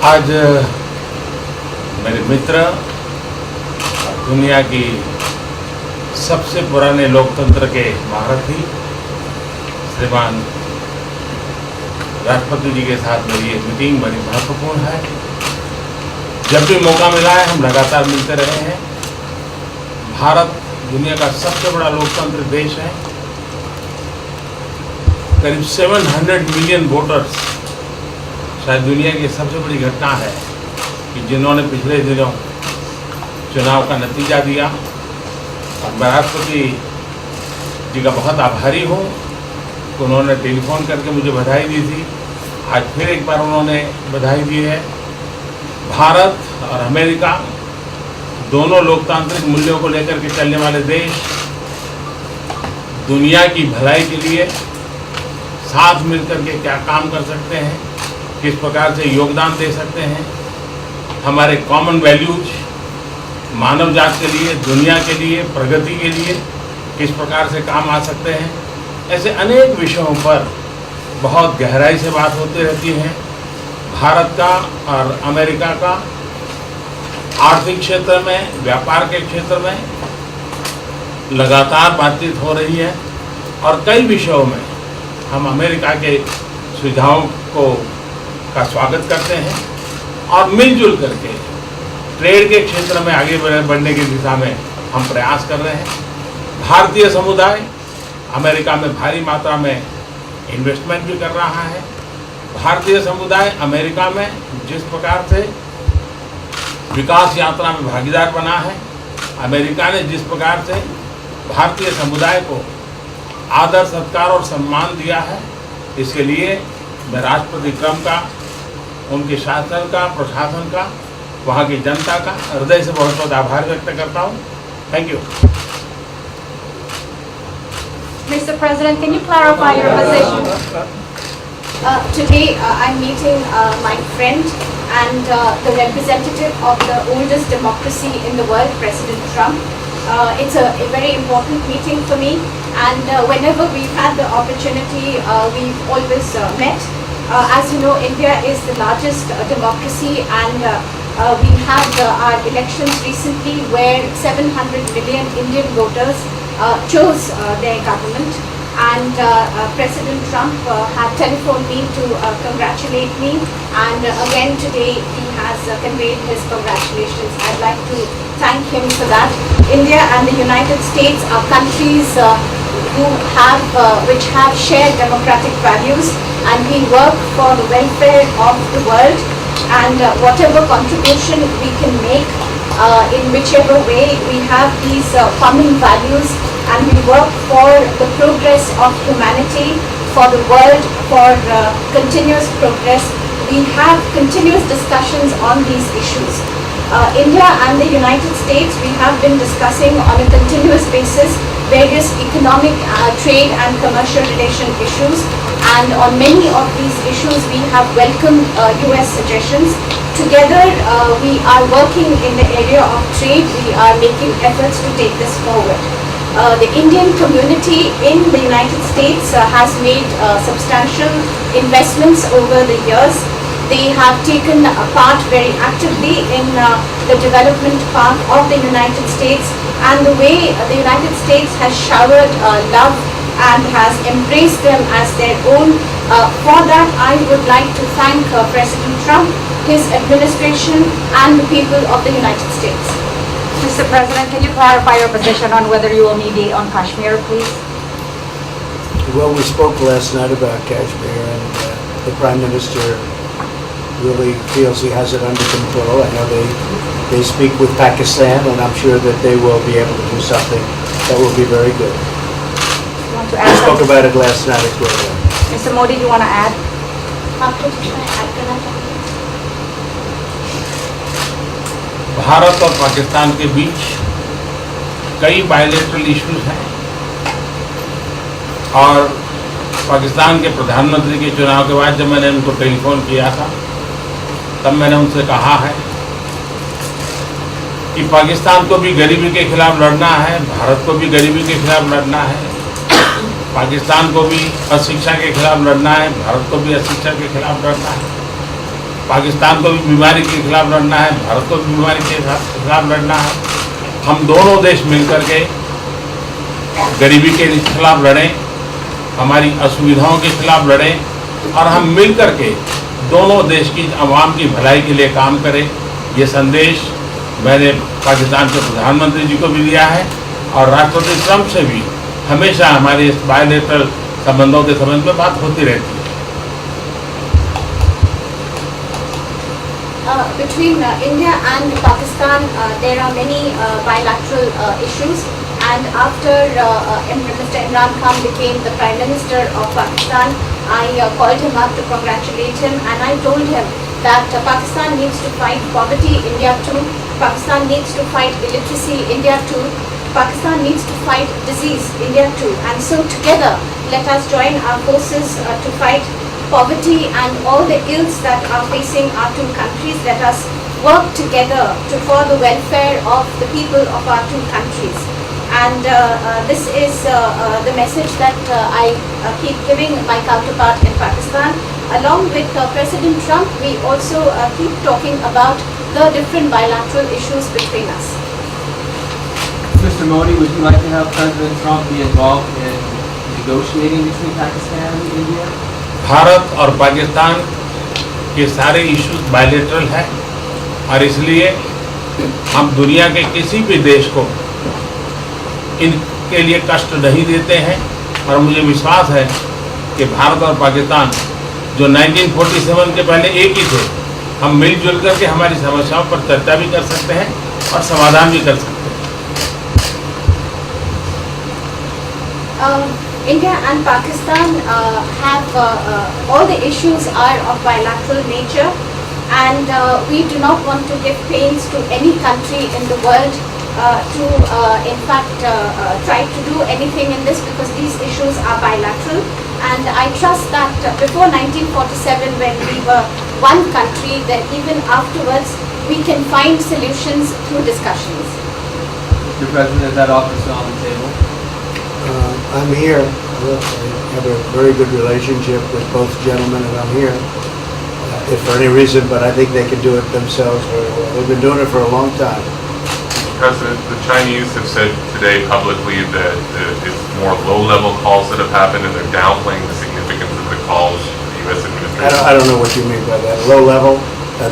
आज मेरे मित्र दुनिया की सबसे पुराने लोकतंत्र के महारथी श्रीमान राष्ट्रपति जी के साथ मेरी ये मीटिंग बड़ी महत्वपूर्ण है। जब भी मौका मिला है हम लगातार मिलते रहे हैं। भारत दुनिया का सबसे बड़ा लोकतांत्रिक देश है। करीब 700 मिलियन वोटर्स, शायद दुनिया की सबसे बड़ी घटना है कि जिन्होंने पिछले दिनों चुनाव का नतीजा दिया। और मैं राष्ट्रपति जी का बहुत आभारी हूँ। उन्होंने टेलीफोन करके मुझे बधाई दी थी। आज फिर एक बार उन्होंने बधाई दी है। भारत और अमेरिका दोनों लोकतांत्रिक मूल्यों को लेकर के चलने वाले देश दुनिया की भलाई के लिए साथ मिलकर के क्या काम कर सकते हैं, किस प्रकार से योगदान दे सकते हैं, हमारे कॉमन वैल्यूज मानव जात के लिए, दुनिया के लिए, प्रगति के लिए किस प्रकार से काम आ सकते हैं। ऐसे अनेक विषयों पर बहुत गहराई से बात होती रहती है। भारत का और अमेरिका का आर्थिक क्षेत्र में, व्यापार के क्षेत्र में लगातार बातचीत हो रही है और कई विषयों में हम अमेरिका के सुझावों का स्वागत करते हैं और मिलजुल करके ट्रेड के क्षेत्र में आगे बढ़ने की दिशा में हम प्रयास कर रहे हैं। भारतीय समुदाय अमेरिका में भारी मात्रा में इन्वेस्टमेंट भी कर रहा है। भारतीय समुदाय अमेरिका में जिस प्रकार से विकास यात्रा में भागीदार बना है, अमेरिका ने जिस प्रकार से भारतीय समुदाय को आदर, सत्कार और सम्मान दिया है, इसके लिए मैं राष्ट्रपति ट्रंप का, उनके शासन का, प्रशासन का, वहाँ की जनता का हृदय से बहुत बहुत आभार व्यक्त करता हूँ। Thank you. Mr. President, can you clarify your position? Today I'm meeting my friend and the representative of the oldest democracy in the world, President Trump. It's a very important meeting for me, and whenever we've had the opportunity, we've always met. As you know, India is the largest democracy, and we had our elections recently where 700 million Indian voters chose their government, and President Trump had telephoned me to congratulate me, and again today he has conveyed his congratulations. I'd like to thank him for that. India and the United States are countries which have shared democratic values, and we work for the welfare of the world, and whatever contribution we can make in whichever way, we have these common values, and we work for the progress of humanity, for the world, for continuous progress. We have continuous discussions on these issues. India and the United States, we have been discussing on a continuous basis various economic, trade and commercial relation issues, and on many of these issues we have welcomed US suggestions. Together we are working in the area of trade. We are making efforts to take this forward. The Indian community in the United States has made substantial investments over the years. They have taken part very actively in the development path of the United States, and the way the United States has showered love and has embraced them as their own. For that, I would like to thank President Trump, his administration, and the people of the United States. Mr. President, can you clarify your position on whether you will mediate on Kashmir, please? Well, we spoke last night about Kashmir, and the Prime Minister really feels he has it under control. I know they speak with Pakistan, and I'm sure that they will be able to do something that will be very good. You want to We add spoke something? about it last night as well. Mr. Modi, do you want to add? Bharat और पाकिस्तान के बीच कई bilateral issues हैं और पाकिस्तान के प्रधानमंत्री के चुनाव के बाद जब मैंने उनको टेलीफोन किया था, तब मैंने उनसे कहा है कि पाकिस्तान को भी गरीबी के खिलाफ लड़ना है, भारत को भी गरीबी के खिलाफ लड़ना है, पाकिस्तान को भी अशिक्षा के खिलाफ लड़ना है, भारत को भी अशिक्षा के खिलाफ लड़ना है। पाकिस्तान को भी बीमारी के खिलाफ लड़ना है, भारत को भी बीमारी के खिलाफ लड़ना है। हम दोनों देश मिलकर के गरीबी के खिलाफ लड़ें, हमारी असुविधाओं के खिलाफ लड़ें और हम मिलकर के दोनों देश की आवाम की भलाई के लिए काम करें। ये संदेश मैंने पाकिस्तान के प्रधानमंत्री जी को भी दिया है और राष्ट्रपति ट्रंप से भी हमेशा हमारे इस बायलैटरल संबंधों के संबंध में बात होती रहती है। Between India and Pakistan, there are many bilateral issues, and after Mr. Imran Khan became the Prime Minister of Pakistan, I called him up to congratulate him, and I told him that Pakistan needs to fight poverty, India too. Pakistan needs to fight illiteracy, India too. Pakistan needs to fight disease, India too. And so together, let us join our forces to fight poverty and all the ills that are facing our two countries. Let us work together for the welfare of the people of our two countries. And this is the message that I keep giving my counterpart in Pakistan. Along with President Trump, we also keep talking about the different bilateral issues between us. Mr. Modi, would you like to have President Trump be involved in negotiating between Pakistan and India? Bharat और पाकिस्तान के सारे issues bilateral हैं और इसलिए हम दुनिया के किसी भी देश को इनके लिए कष्ट नहीं देते हैं और मुझे विश्वास है कि भारत और पाकिस्तान जो 1947 के पहले एक ही थे, हम मिलजुल करके हमारी समस्याओं पर चर्चा भी कर सकते हैं और समाधान भी कर सकते हैं। India and Pakistan have all the issues are of bilateral nature, and we do not want to give pains to any country in the world to in fact try to do anything in this, because these issues are bilateral. And I trust that before 1947, when we were one country, that even afterwards we can find solutions through discussions. Mr. President, is that offer still on the table? I'm here. I have a very good relationship with both gentlemen, and I'm here. If for any reason, but I think they can do it themselves very well. They've been doing it for a long time. President, the Chinese have said today publicly that it's more low-level calls that have happened, and they're downplaying the significance of the calls of the U.S. administration. I don't know what you mean by that. Low level?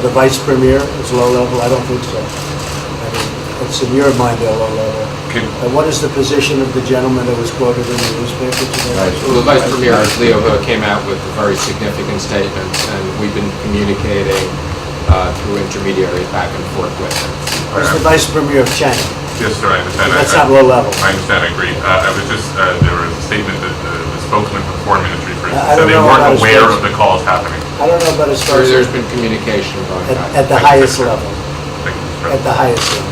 The vice premier is low level? I don't think so. I mean, it's in your mind they're low level. What is the position of the gentleman that was quoted in the newspaper today? Well, the Vice Premier, Leo He, came out with very significant statements, and we've been communicating through intermediaries back and forth with him. He's the Vice Premier of China. Yes, sir, I understand. That's not low level. I understand, I agree. I was just, there was a statement that the spokesman for the Foreign Ministry, for I instance, said don't they know weren't about his aware spokesman. of the calls happening. I don't know about as far as There's been communication going back. at the highest level. Thank you, At Mr. President. the highest level.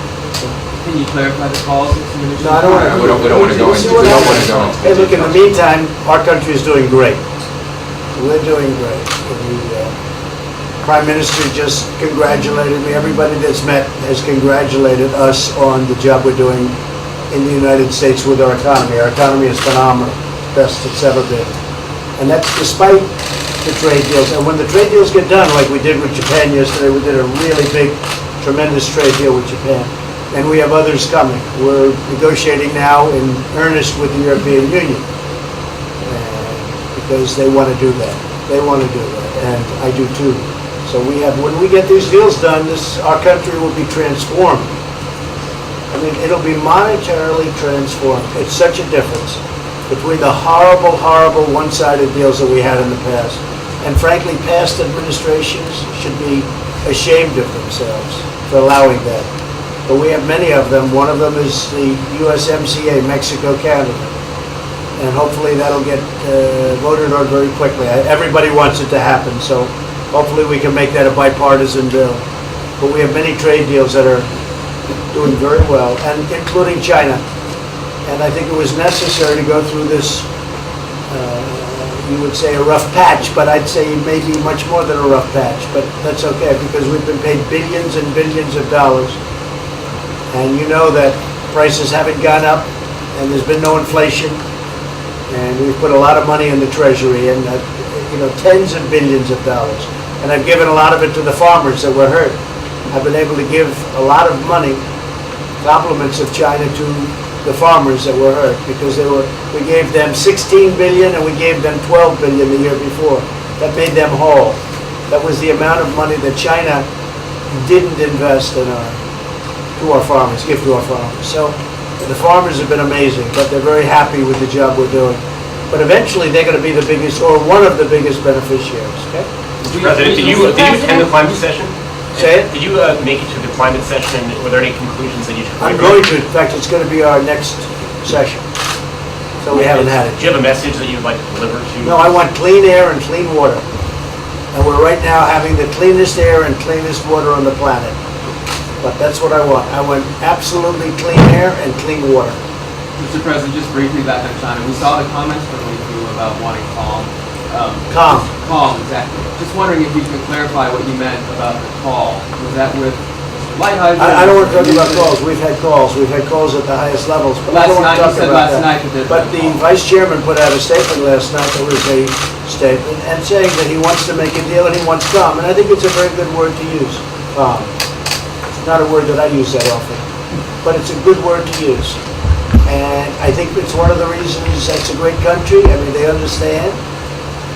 Can you clarify the calls that you No, I don't want to. We don't want to go into. We don't want to go into. Hey, look, in the meantime, our country is doing great. We're doing great. The Prime Minister just congratulated me. Everybody that's met has congratulated us on the job we're doing in the United States with our economy. Our economy is phenomenal, best it's ever been. And that's despite the trade deals. And when the trade deals get done, like we did with Japan yesterday, we did a really big, tremendous trade deal with Japan. And we have others coming. We're negotiating now in earnest with the European Union because they want to do that. They want to do that, and I do too. So we have, when we get these deals done, our country will be transformed. I mean, it'll be monetarily transformed. It's such a difference between the horrible, horrible one-sided deals that we had in the past. And frankly, past administrations should be ashamed of themselves for allowing that. But we have many of them. One of them is the USMCA, Mexico-Canada. And hopefully that'll get voted on very quickly. Everybody wants it to happen, so hopefully we can make that a bipartisan bill. But we have many trade deals that are doing very well, and including China. And I think it was necessary to go through this, you would say a rough patch, but I'd say maybe much more than a rough patch. But that's okay, because we've been paid billions and billions of dollars. And you know that prices haven't gone up, and there's been no inflation, and we've put a lot of money in the Treasury, and tens of billions of dollars. And I've given a lot of it to the farmers that were hurt. I've been able to give a lot of money, compliments of China to the farmers that were hurt, because we gave them 16 billion and we gave them 12 billion the year before. That made them whole. That was the amount of money that China didn't invest in to our farmers, give to our farmers. So the farmers have been amazing, but they're very happy with the job we're doing. But eventually, they're going to be the biggest, or one of the biggest beneficiaries, okay? Mr. President, did you attend the climate session? Say it? Did you make it to the climate session, and were there any conclusions that you took away I'm from going it? to. In fact, it's going to be our next session. So we haven't had it. Do you have a message that you'd like to deliver to? No, I want clean air and clean water. And we're right now having the cleanest air and cleanest water on the planet. But that's what I want. I want absolutely clean air and clean water. Mr. President, just briefly back on China, we saw the comments from you about wanting calm. Calm. Calm, exactly. Just wondering if you could clarify what you meant about the call. Was that with Mr. Lighthizer? I don't want to talk about calls. We've had calls. We've had calls at the highest levels. But I Last don't want night, to you talk said about last that. night that there's But no the call. vice chairman put out a statement last night that was a statement and saying that he wants to make a deal and he wants calm. And I think it's a very good word to use, calm. It's not a word that I use that often, but it's a good word to use. And I think it's one of the reasons it's a great country. I mean, they understand.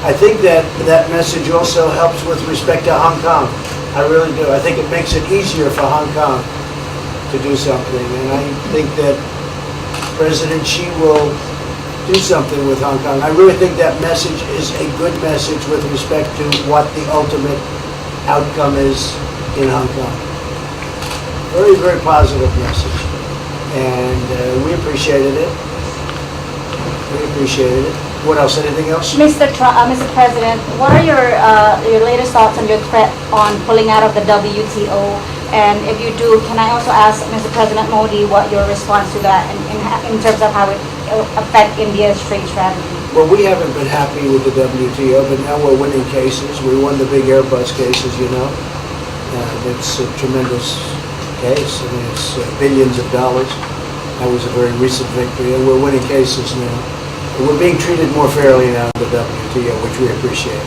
I think that that message also helps with respect to Hong Kong. I really do. I think it makes it easier for Hong Kong to do something. And I think that President Xi will do something with Hong Kong. I really think that message is a good message with respect to what the ultimate outcome is in Hong Kong. Very, very positive message. And we appreciated it. We appreciated it. What else? Anything else? Mr. President, what are your latest thoughts on your threat on pulling out of the WTO? And if you do, can I also ask Mr. President Modi what your response to that in terms of how it will affect India's trade strategy? Well, we haven't been happy with the WTO, but now we're winning cases. We won the big Airbus cases, you know. And it's a tremendous case. I mean, it's billions of dollars. That was a very recent victory, and we're winning cases now. And we're being treated more fairly now in the WTO, which we appreciate.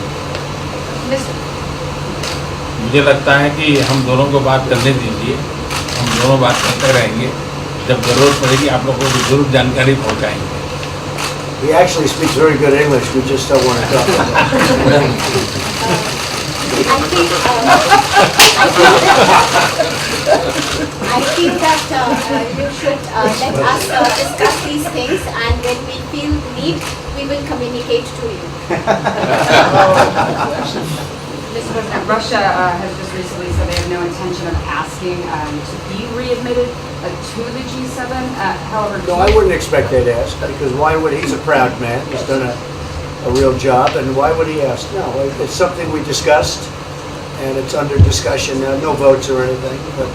मुझे लगता है कि हम दोनों को बात करने दीजिए, हम दोनों बात करते रहेंगे, जब जरूरत पड़ेगी आप लोगों को जरूर जानकारी पहुंचाएंगे। He actually speaks very good English, we just don't want to talk about it. I feel that you should let us discuss these things, and when we feel the need, we will communicate to you. Mr. President, Russia has just recently said they have no intention of asking to be readmitted to the G7. However, No, I wouldn't expect they'd ask, because why would, he's a proud man, he's done a real job, and why would he ask? No, it's something we discussed, and it's under discussion now, no votes or anything, but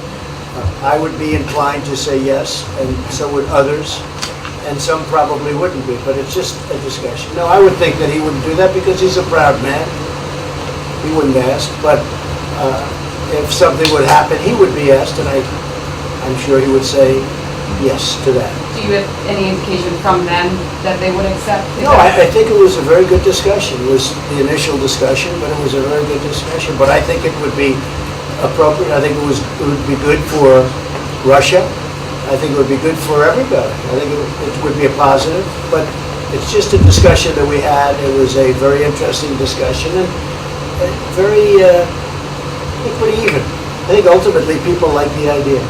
I would be inclined to say yes, and so would others, and some probably wouldn't be, but it's just a discussion. No, I would think that he wouldn't do that because he's a proud man. He wouldn't ask, but if something would happen, he would be asked, and I'm sure he would say yes to that. do you have any indication from them that they would accept? No, I think it was a very good discussion. It was the initial discussion, but it was a very good discussion. But I think it would be appropriate. I think it would be good for Russia. I think it would be good for everybody. I think it would be a positive. But it's just a discussion that we had. It was a very interesting discussion and very, I think pretty even. I think ultimately people like the idea.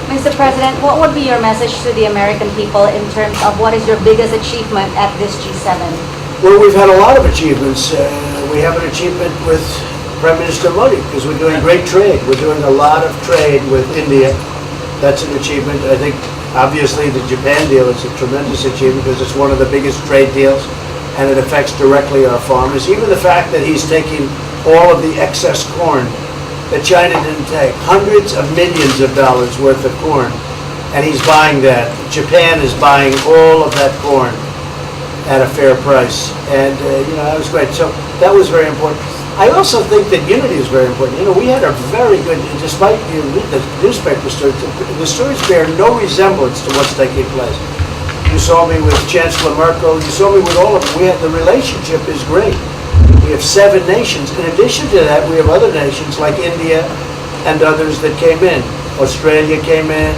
Mr. President, what would be your message to the American people in terms of what is your biggest achievement at this G7? Well, we've had a lot of achievements. We have an achievement with Prime Minister Modi because we're doing great trade. We're doing a lot of trade with India. That's an achievement. I think obviously the Japan deal is a tremendous achievement because it's one of the biggest trade deals and it affects directly our farmers. Even the fact that he's taking all of the excess corn that China didn't take, hundreds of millions of dollars worth of corn, and he's buying that. Japan is buying all of that corn at a fair price, and that was great. So that was very important. I also think that unity is very important. We had a very good, despite you read the newspaper stories, the stories bear no resemblance to what's taking place. You saw me with Chancellor Merkel, you saw me with all of them. The relationship is great. We have 7 nations. In addition to that, we have other nations like India and others that came in. Australia came in,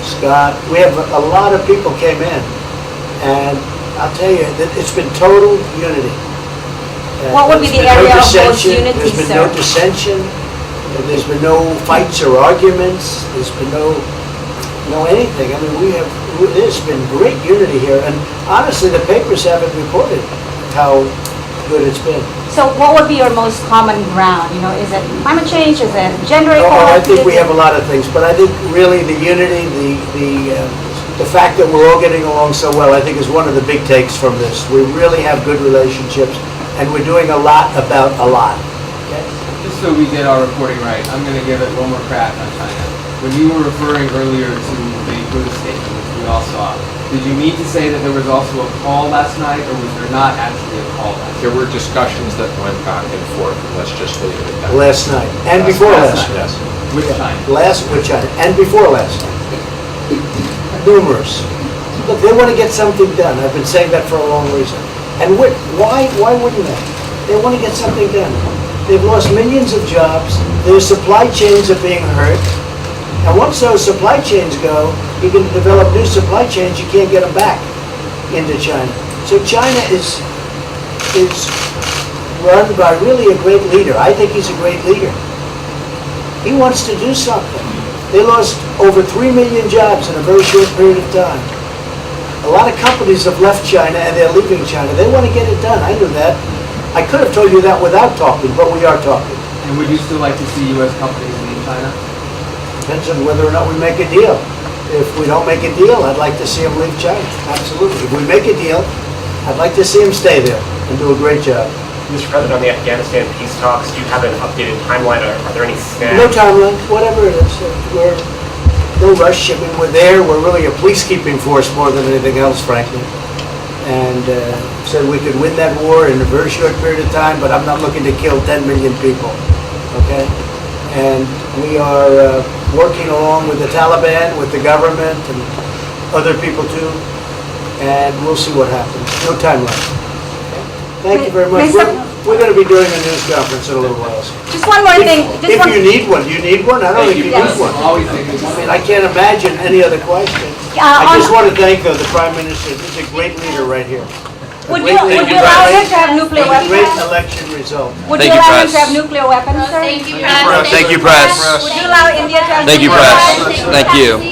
Scott. We have a lot of people came in. And I'll tell you, that it's been total unity. What would be There's the been no area of most dissension. unity, There's been sir? no dissension. There's been no fights or arguments. There's been no anything. I mean, there's been great unity here. And honestly, the papers haven't reported how good it's been. So what would be your most common ground? You know, is it climate change? Is it gender equality? I think we have a lot of things, but I think really the unity, the fact that we're all getting along so well, I think is one of the big takes from this. We really have good relationships, and we're doing a lot about a lot. Okay? Just so we get our reporting right, I'm going to give it one more crack on China. When you were referring earlier to the Buddhist statement, which we all saw, did you mean to say that there was also a call last night, or was there not actually a call last night? There were discussions that went back and forth, and let's just leave it at that. Last night, and before last night. Yes. With China? With China, and before last night. Numerous. Look, they want to get something done. I've been saying that for a long reason. And why wouldn't they? They want to get something done. They've lost millions of jobs. Their supply chains are being hurt. And once those supply chains go, you can develop new supply chains, you can't get them back into China. So China is run by really a great leader. I think he's a great leader. He wants to do something. They lost over 3 million jobs in a very short period of time. A lot of companies have left China and they're leaving China. They want to get it done. I knew that. I could have told you that without talking, but we are talking. And would you still like to see U.S. companies leave China? Depends on whether or not we make a deal. If we don't make a deal, I'd like to see them leave China. Absolutely. If we make a deal, I'd like to see them stay there and do a great job. Mr. President, on the Afghanistan peace talks, do you have an updated timeline? Are there any snags? No timeline, whatever it is. We're no rush. I mean, we're there. We're really a peacekeeping force more than anything else, frankly. And said we could win that war in a very short period of time, but I'm not looking to kill 10 million people. Okay? And we are working along with the Taliban, with the government, and other people too. And we'll see what happens. No timeline. Thank you very much. We're going to be doing a news conference in a little while. Just one more thing. If you need one, do you need one? I don't think you need one. Always thinking. I mean, I can't imagine any other question. I just want to thank the Prime Minister. He's a great leader right here. Would you allow him to have nuclear A great weapons? election result. Would you allow him to have nuclear weapons, sir? Thank you, press. Would you allow India to have Thank you, nuclear press. weapons? Thank you.